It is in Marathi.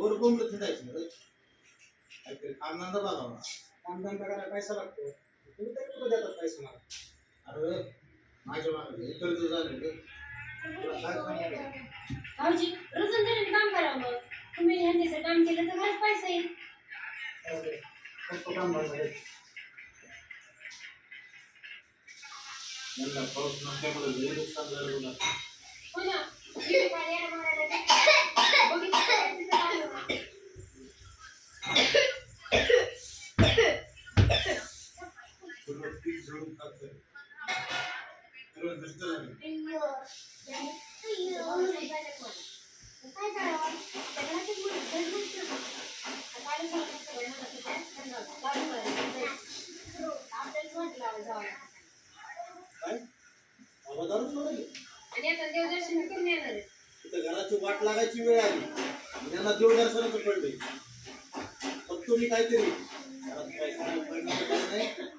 एवढं बोंबलं फिरायचं रे. काहीतरी कामधंदा बघावा. कामधंदा करायला पैसा लागतो. तुम्ही तरी कुठं देतात पैसा मला? अरे माझ्या मागे हे कर्ज झालं रे. तुला काय सांगू? भाऊजी रोजंदारीने काम करावं. तुम्ही ह्यांनीचं काम केलं तर घरात पैसा येईल. फक्त काम बघायचं. यंदा पाऊस नसल्यामुळे लई नुकसान झालं बघा. हो ना. इथे काय यार मारायला ते. बघितलं का तिथं काय होतं? पूर्ण पीक झडून टाकतंय. सर्व नष्ट झालं. काय करावं? त्या घरातच मुलं घर नसतं. आता आलं सगळं सगळं म्हणत होत्या. त्यांना लावून मारायचं. आपल्यालाच वाट लावायचं जावं. काय? बाबा दारू सोडायली. आणि आता देवदर्शन करून येणार आहे. तिथं घराची वाट लागायची वेळ आली. आणि यांना देवदर्शनाचं पडलंय. फक्त मी काहीतरी घरात पैसा नाही, पडण्याचं काय नाही.